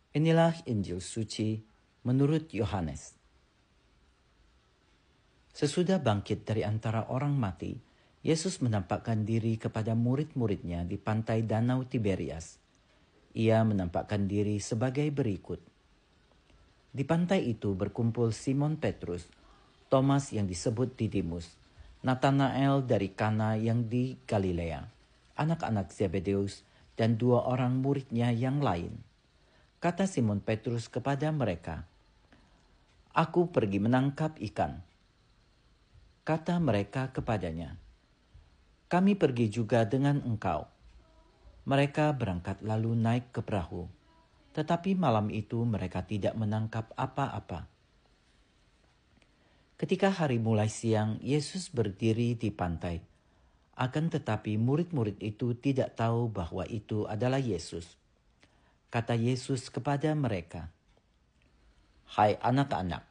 Inilah Injil suci menurut Yohanes. Sesudah bangkit dari antara orang mati, Yesus menampakkan diri kepada murid-muridnya di pantai Danau Tiberias. Ia menampakkan diri sebagai berikut. Di pantai itu berkumpul Simon Petrus, Thomas yang disebut Didimus, Nathanael dari Kana yang di Galilea, anak-anak Zebedeus, dan 2 orang muridnya yang lain. Kata Simon Petrus kepada mereka, "Aku pergi menangkap ikan." Kata mereka kepadanya, "Kami pergi juga dengan engkau." Mereka berangkat lalu naik ke perahu, tetapi malam itu mereka tidak menangkap apa-apa. Ketika hari mulai siang, Yesus berdiri di pantai. Akan tetapi murid-murid itu tidak tahu bahwa itu adalah Yesus. Kata Yesus kepada mereka, "Hai anak-anak,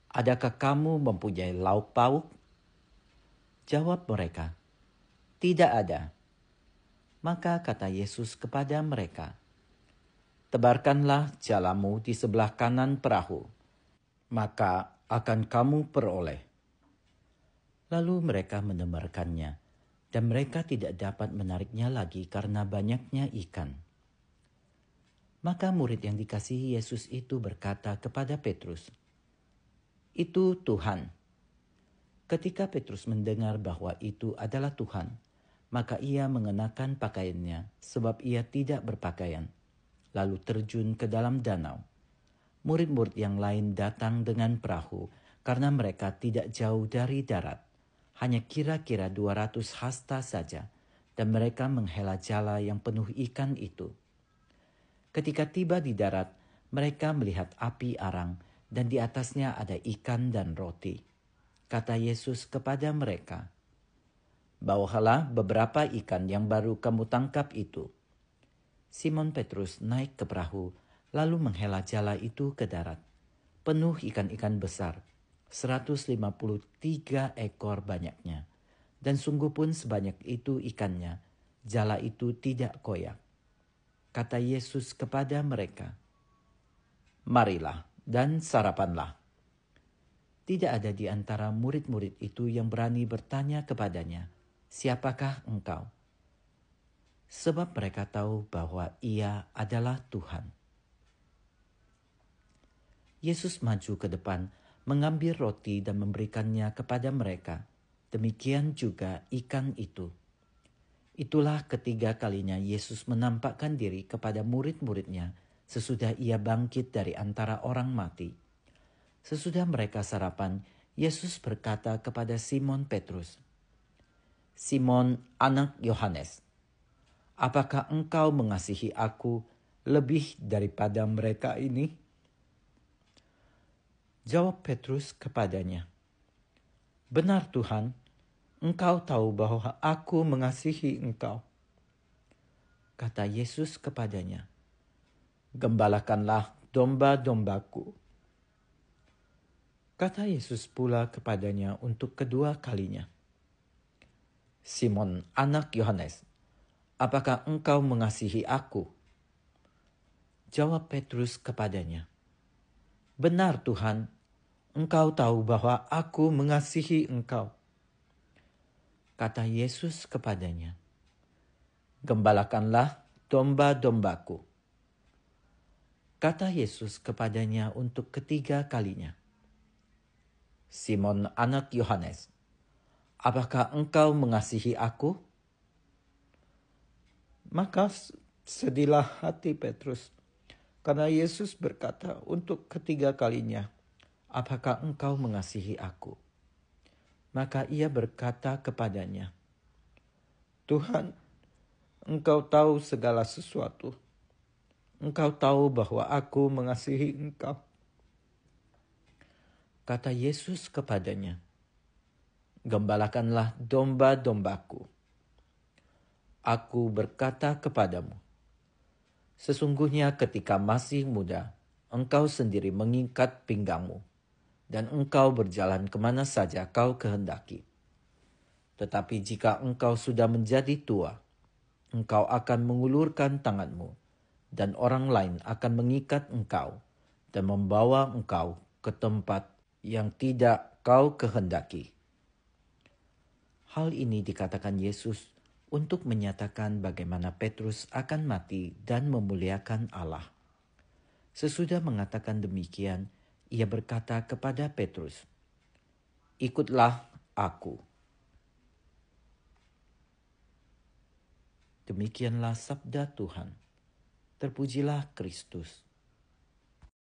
adakah kamu mempunyai lauk pauk?" Jawab mereka, "Tidak ada." Maka kata Yesus kepada mereka, "Tebarkanlah jalamu di sebelah kanan perahu, maka akan kamu peroleh." Lalu mereka menebarkannya, dan mereka tidak dapat menariknya lagi karena banyaknya ikan. Maka murid yang dikasihi Yesus itu berkata kepada Petrus, "Itu Tuhan." Ketika Petrus mendengar bahwa itu adalah Tuhan, maka ia mengenakan pakaiannya sebab ia tidak berpakaian, lalu terjun ke dalam danau. Murid-murid yang lain datang dengan perahu karena mereka tidak jauh dari darat, hanya kira-kira 200 hasta saja, dan mereka menghela jala yang penuh ikan itu. Ketika tiba di darat, mereka melihat api arang dan di atasnya ada ikan dan roti. Kata Yesus kepada mereka, "Bawalah beberapa ikan yang baru kamu tangkap itu." Simon Petrus naik ke perahu, lalu menghela jala itu ke darat. Penuh ikan-ikan besar, 153 ekor banyaknya. Dan sungguh pun sebanyak itu ikannya, jala itu tidak koyak. Kata Yesus kepada mereka, "Marilah dan sarapanlah." Tidak ada di antara murid-murid itu yang berani bertanya kepadanya, "Siapakah engkau?" Sebab mereka tahu bahwa ia adalah Tuhan. Yesus maju ke depan, mengambil roti dan memberikannya kepada mereka. Demikian juga ikan itu. Itulah ketiga kalinya Yesus menampakkan diri kepada murid-muridnya sesudah ia bangkit dari antara orang mati. Sesudah mereka sarapan, Yesus berkata kepada Simon Petrus, "Simon, anak Yohanes, apakah engkau mengasihi aku lebih daripada mereka ini?" Jawab Petrus kepadanya, "Benar Tuhan, engkau tahu bahwa aku mengasihi engkau." Kata Yesus kepadanya, "Gembalakanlah domba-dombaku." Kata Yesus pula kepadanya untuk kedua kalinya, "Simon, anak Yohanes, apakah engkau mengasihi aku?" Jawab Petrus kepadanya, "Benar Tuhan, engkau tahu bahwa aku mengasihi engkau." Kata Yesus kepadanya, "Gembalakanlah domba-dombaku." Kata Yesus kepadanya untuk ketiga kalinya, "Simon, anak Yohanes, apakah engkau mengasihi aku?" Maka sedihlah hati Petrus, karena Yesus berkata untuk ketiga kalinya, "Apakah engkau mengasihi aku?" Maka ia berkata kepadanya, "Tuhan, engkau tahu segala sesuatu. Engkau tahu bahwa aku mengasihi engkau." Kata Yesus kepadanya, "Gembalakanlah domba-dombaku. Aku berkata kepadamu, sesungguhnya ketika masih muda, engkau sendiri mengikat pinggangmu, dan engkau berjalan kemana saja kau kehendaki. Tetapi jika engkau sudah menjadi tua, engkau akan mengulurkan tanganmu, dan orang lain akan mengikat engkau dan membawa engkau ke tempat yang tidak kau kehendaki. Hal ini dikatakan Yesus untuk menyatakan bagaimana Petrus akan mati dan memuliakan Allah. Sesudah mengatakan demikian, ia berkata kepada Petrus, "Ikutlah aku." Demikianlah sabda Tuhan. Terpujilah Kristus.